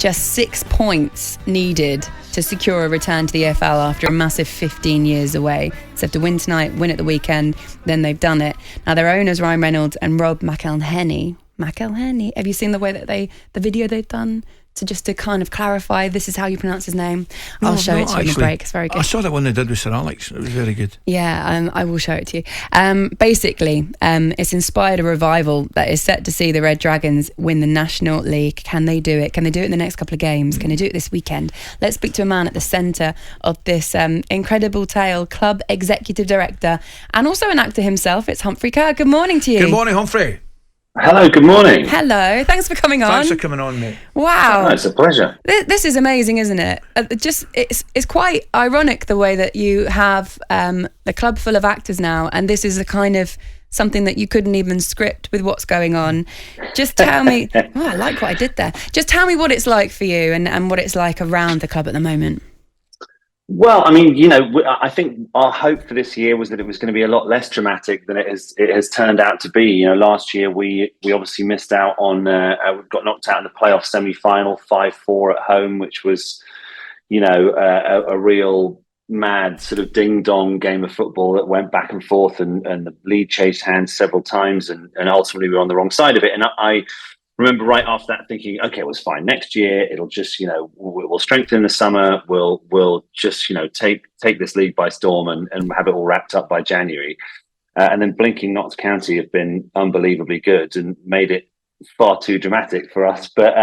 just 6 points needed to secure a return to the EFL after a massive 15 years away. So have to win tonight, win at the weekend, then they've done it. Now their owners, Ryan Reynolds and Rob McElhenney, have you seen the way that the video they've done to kind of clarify this is how you pronounce his name? I'll show it to you in the break. It's very good. I saw that one they did with Sir Alex. It was very good. Yeah, I will show it to you. Basically, it's inspired a revival that is set to see the Red Dragons win the National League. Can they do it? Can they do it in the next couple of games? Can they do it this weekend? Let's speak to a man at the centre of this incredible tale, club executive director and also an actor himself. It's Humphrey Ker. Good morning to you. Good morning, Humphrey. Hello, good morning. Hello, thanks for coming on. Thanks for coming on, mate. Wow. It's a pleasure. This is amazing, isn't it? It's quite ironic the way that you have the club full of actors now, and this is a kind of something that you couldn't even script with what's going on. Just tell me, I like what I did there. Just tell me what it's like for you and what it's like around the club at the moment. Well, I mean, I think our hope for this year was that it was going to be a lot less dramatic than it has turned out to be. Last year we obviously missed out on, we got knocked out in the playoff semi-final, 5-4 at home, which was, a real mad sort of ding-dong game of football that went back and forth and the lead changed hands several times and ultimately we were on the wrong side of it. And I remember right after that thinking, okay, it was fine. Next year, it'll just, we'll strengthen in the summer. We'll just, take this league by storm and have it all wrapped up by January. And then blinking Notts County have been unbelievably good and made it far too dramatic for us. But,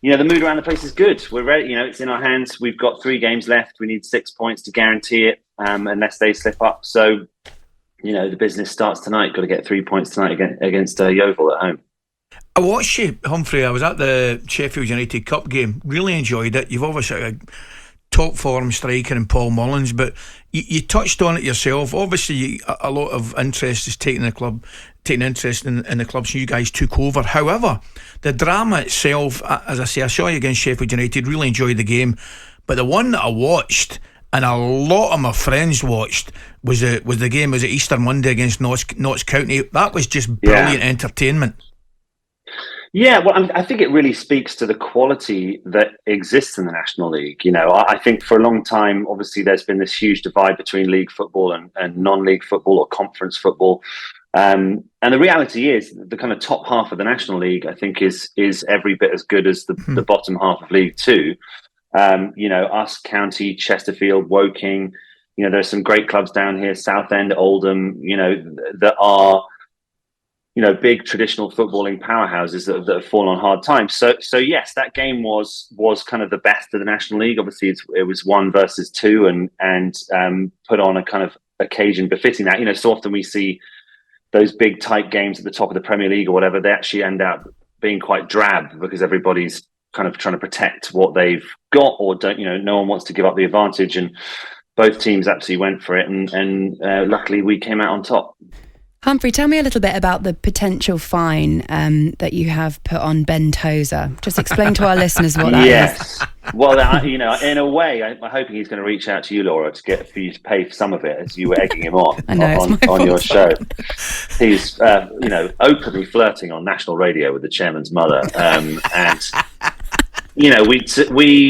the mood around the place is good. We're ready. It's in our hands. We've got 3 games left. We need 6 points to guarantee it unless they slip up. So, the business starts tonight. Got to get 3 points tonight against Yeovil at home. I watched you, Humphrey. I was at the Sheffield United Cup game. Really enjoyed it. You've obviously got a top form striker in Paul Mullins, but you touched on it yourself. Obviously, a lot of interest is taking interest in the club since you guys took over. However, the drama itself, as I say, I saw you against Sheffield United. Really enjoyed the game, but the one that I watched and a lot of my friends watched was the game. Was it Easter Monday against Notts County? That was just brilliant entertainment. Yeah, well, I think it really speaks to the quality that exists in the National League. I think for a long time, obviously, there's been this huge divide between league football and non-league football or conference football. And the reality is the kind of top half of the National League, I think, is every bit as good as the bottom half of League Two. Us, County, Chesterfield, Woking, there's some great clubs down here, Southend, Oldham, that are big traditional footballing powerhouses that have fallen on hard times. So yes, that game was kind of the best of the National League. Obviously, it was 1 versus 2 and put on a kind of occasion befitting that. So often we see those big tight games at the top of the Premier League or whatever. They actually end up being quite drab because everybody's kind of trying to protect what they've got or don't. No one wants to give up the advantage, and both teams absolutely went for it. And luckily, we came out on top. Humphrey, tell me a little bit about the potential fine that you have put on Ben Tozer. Just explain to our listeners what that is. Yes. Well, in a way, I'm hoping he's going to reach out to you, Laura, to get for you to pay for some of it as you were egging him on on your show. He's, openly flirting on national radio with the chairman's mother. And, we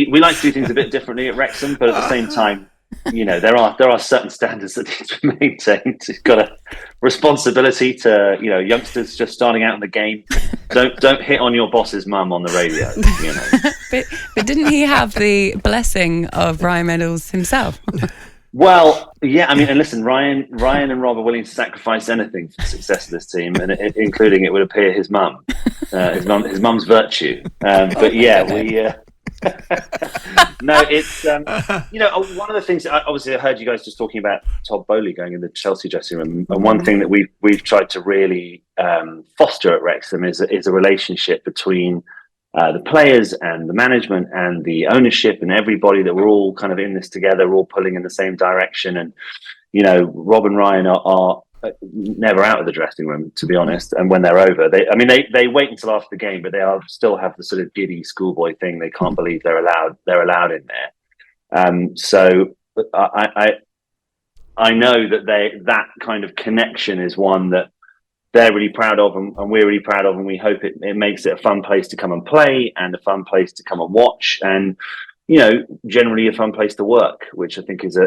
like to do things a bit differently at Wrexham, but at the same time, there are certain standards that need to be maintained. You've got a responsibility to, youngsters just starting out in the game. Don't hit on your boss's mum on the radio. But didn't he have the blessing of Ryan Reynolds himself? Well, yeah. I mean, and listen, Ryan and Rob are willing to sacrifice anything for the success of this team, and including, it would appear, his mum, his mum's virtue. But yeah, we. No, it's one of the things. Obviously, I heard you guys just talking about Todd Bowley going in the Chelsea dressing room, and one thing that we've tried to really foster at Wrexham is a relationship between the players and the management and the ownership and everybody, that we're all kind of in this together, we're all pulling in the same direction. And Rob and Ryan are never out of the dressing room, to be honest. And when they're over, they wait until after the game, but they still have the sort of giddy schoolboy thing. They can't believe they're allowed in there. So I know that that kind of connection is one that they're really proud of, and we're really proud of, and we hope it makes it a fun place to come and play and a fun place to come and watch, and generally a fun place to work, which I think is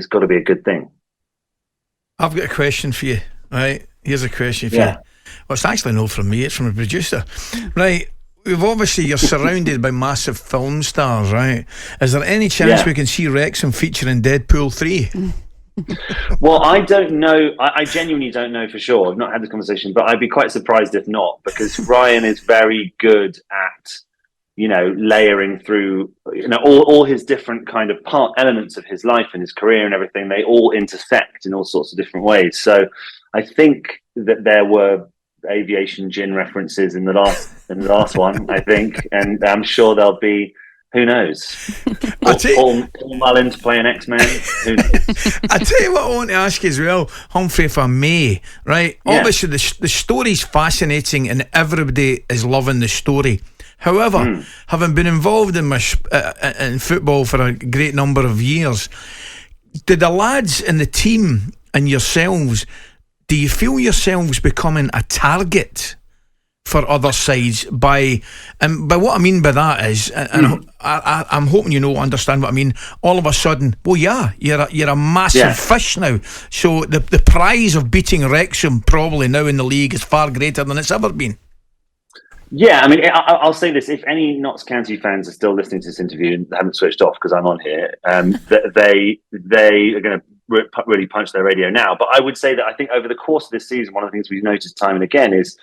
got to be a good thing. I've got a question for you. Right, here's a question for you. Well, it's actually not from me; it's from a producer. Right. You're surrounded by massive film stars, right? Is there any chance we can see Wrexham featuring Deadpool 3? Well, I don't know. I genuinely don't know for sure. I've not had this conversation, but I'd be quite surprised if not, because Ryan is very good at, layering through, all his different kind of part elements of his life and his career and everything. They all intersect in all sorts of different ways. So I think that there were aviation gin references in the last one, I think, and I'm sure there'll be, who knows, Paul Mullins playing X-Men. Who knows? I tell you what I want to ask you as well, Humphrey, if I may, right? Obviously the story's fascinating and everybody is loving the story. However, having been involved in in football for a great number of years, did the lads in the team and yourselves, do you feel yourselves becoming a target for other sides by what I mean by that is, and I'm hoping understand what I mean. All of a sudden, you're a massive fish now. So the prize of beating Wrexham probably now in the league is far greater than it's ever been. Yeah, I mean, I'll say this: if any Notts County fans are still listening to this interview and haven't switched off because I'm on here, they are going to really punch their radio now. But I would say that I think over the course of this season, one of the things we've noticed time and again is,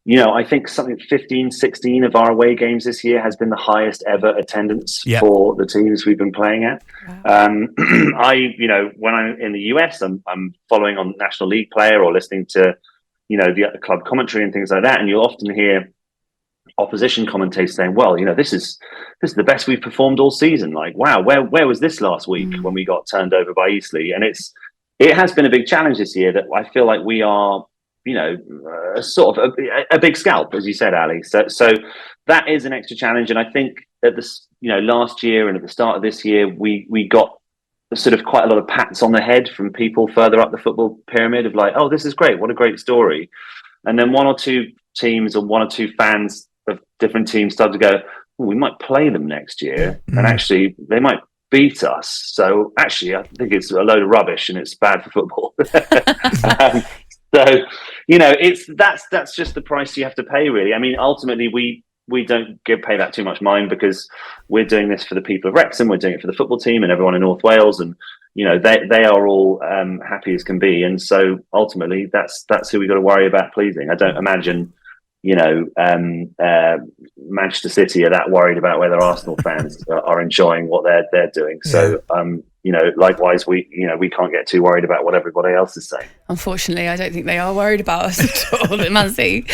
I think something 16 of our away games this year has been the highest ever attendance for the teams we've been playing at. Wow. When I'm in the US, I'm following on National League Player or listening to, the club commentary and things like that, and you'll often hear opposition commentators saying, well, this is the best we've performed all season. Like, wow, where was this last week when we got turned over by Eastleigh? And it has been a big challenge this year that I feel like we are, sort of a big scalp, as you said, Ali. So that is an extra challenge. And I think at this, last year and at the start of this year, we got sort of quite a lot of pats on the head from people further up the football pyramid of like, oh, this is great. What a great story. And then one or two teams or one or two fans of different teams started to go, we might play them next year, and actually they might beat us. So actually, I think it's a load of rubbish and it's bad for football. So that's just the price you have to pay, really. I mean, ultimately, we don't pay that too much mind because we're doing this for the people of Wrexham. We're doing it for the football team and everyone in North Wales, and they are all happy as can be. And so ultimately, that's who we got to worry about pleasing. I don't imagine Manchester City are that worried about whether Arsenal fans are enjoying what they're doing. So likewise, we can't get too worried about what everybody else is saying. Unfortunately, I don't think they are worried about us at all, Manzi.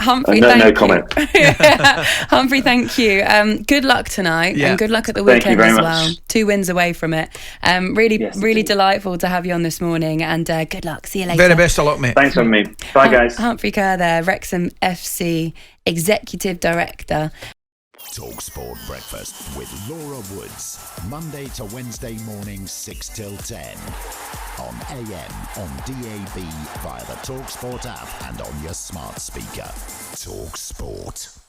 Humphrey, no comment. Humphrey, thank you. Good luck tonight, and good luck at the weekend as well. 2 wins away from it. Really delightful to have you on this morning, and good luck. See you later. Very best of luck, mate. Thanks for me. Bye, guys. Humphrey Ker there, Wrexham FC Executive Director. talkSPORT Breakfast with Laura Woods, Monday to Wednesday morning 6 till 10 on AM, on DAB, via the talkSPORT app and on your smart speaker. talkSPORT.